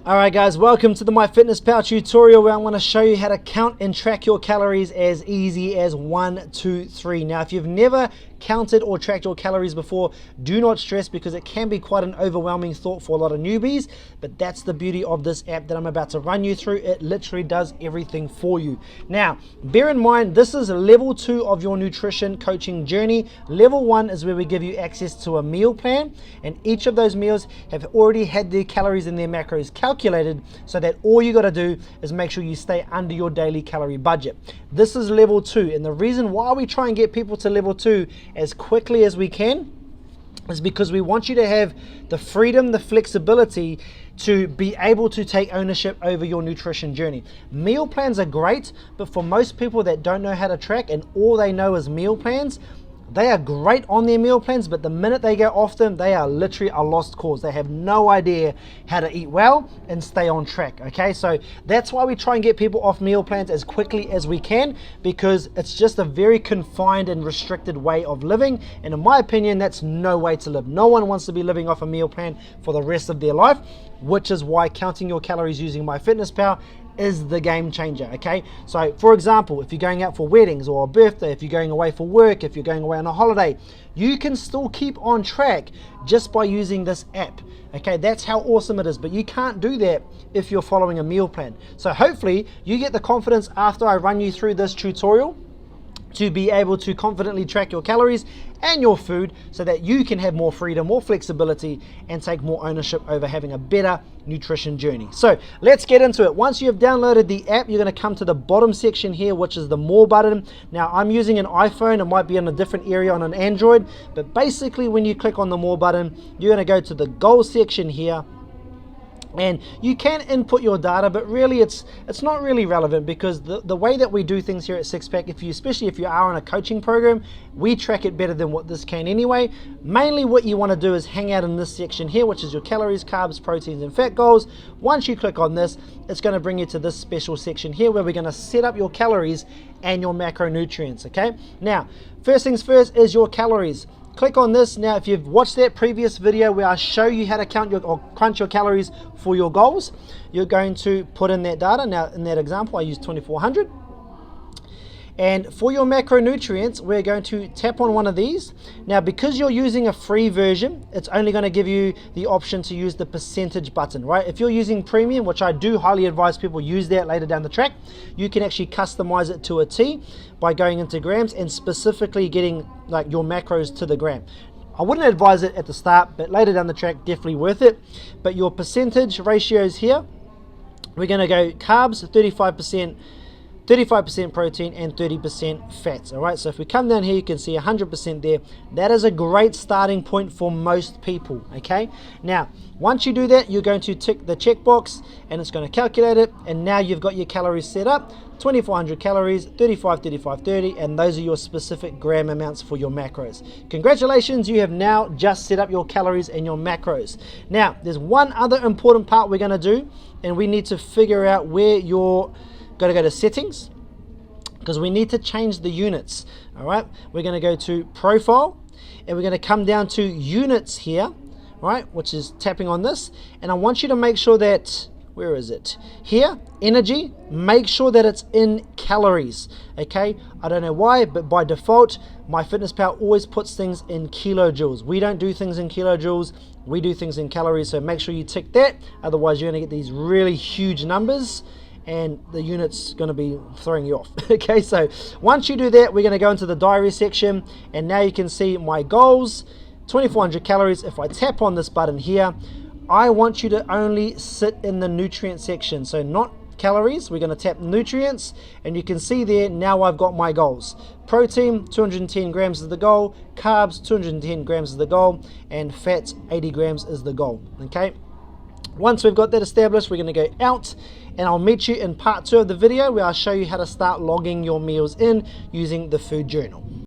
Alright guys, welcome to the MyFitnessPal tutorial where I'm going to show you how to count and track your calories as easy as 1, 2, 3. Now if you've never counted or tracked your calories before, do not stress because it can be quite an overwhelming thought for a lot of newbies, but that's the beauty of this app that I'm about to run you through. It literally does everything for you. Now, bear in mind, this is level 2 of your nutrition coaching journey. Level 1 is where we give you access to a meal plan, and each of those meals have already had their calories and their macros calculated so that all you got to do is make sure you stay under your daily calorie budget. This is level 2, and the reason why we try and get people to level 2 as quickly as we can is because we want you to have the freedom, the flexibility to be able to take ownership over your nutrition journey. Meal plans are great, but for most people that don't know how to track and all they know is meal plans, they are great on their meal plans, but the minute they go off them, they are literally a lost cause. They have no idea how to eat well and stay on track, okay? So that's why we try and get people off meal plans as quickly as we can, because it's just a very confined and restricted way of living. And in my opinion, that's no way to live. No one wants to be living off a meal plan for the rest of their life, which is why counting your calories using MyFitnessPal is the game changer, okay? So for example, if you're going out for weddings or a birthday, if you're going away for work, if you're going away on a holiday, you can still keep on track just by using this app, okay? That's how awesome it is, but you can't do that if you're following a meal plan. So hopefully you get the confidence after I run you through this tutorial to be able to confidently track your calories and your food so that you can have more freedom, more flexibility, and take more ownership over having a better nutrition journey. So let's get into it. Once you've downloaded the app, you're going to come to the bottom section here, which is the More button. Now I'm using an iPhone, it might be in a different area on an Android, but basically when you click on the More button, you're going to go to the Goals section here. And you can input your data, but really it's not really relevant because the way that we do things here at Sixpack, especially if you are on a coaching program, we track it better than what this can anyway. Mainly what you want to do is hang out in this section here, which is your calories, carbs, proteins, and fat goals. Once you click on this, it's going to bring you to this special section here where we're going to set up your calories and your macronutrients, okay? Now, first things first is your calories. Click on this. Now if you've watched that previous video where I show you how to count your or crunch your calories for your goals, you're going to put in that data. Now in that example I used 2400, and for your macronutrients we're going to tap on one of these. Now because you're using a free version, it's only going to give you the option to use the percentage button, right? If you're using premium, which I do highly advise people use that later down the track, you can actually customize it to a T by going into grams and specifically getting like your macros to the gram. I wouldn't advise it at the start, but later down the track definitely worth it. But your percentage ratios here, we're going to go carbs 35% protein and 30% fats. All right, so if we come down here, you can see 100% there. That is a great starting point for most people, okay? Now once you do that, you're going to tick the checkbox and it's going to calculate it, and now you've got your calories set up. 2400 calories, 35, 35, 30, and those are your specific gram amounts for your macros. Congratulations, you have now just set up your calories and your macros. Now there's one other important part we're going to do, and we need to figure out where you're going to go to settings, because we need to change the units. All right, we're going to go to profile and we're going to come down to units here, right, which is tapping on this, and I want you to make sure that, where is it? Here, energy, make sure that it's in calories, okay? I don't know why, but by default, MyFitnessPal always puts things in kilojoules. We don't do things in kilojoules, we do things in calories, so make sure you tick that, otherwise you're gonna get these really huge numbers and the unit's gonna be throwing you off, okay? So once you do that, we're gonna go into the diary section, and now you can see my goals, 2400 calories. If I tap on this button here, I want you to only sit in the nutrient section, so not calories. We're going to tap nutrients, and you can see there now I've got my goals. Protein 210 grams is the goal, carbs 210 grams is the goal, and fats 80 grams is the goal, okay? Once we've got that established, we're going to go out, and I'll meet you in part 2 of the video where I'll show you how to start logging your meals in using the food journal.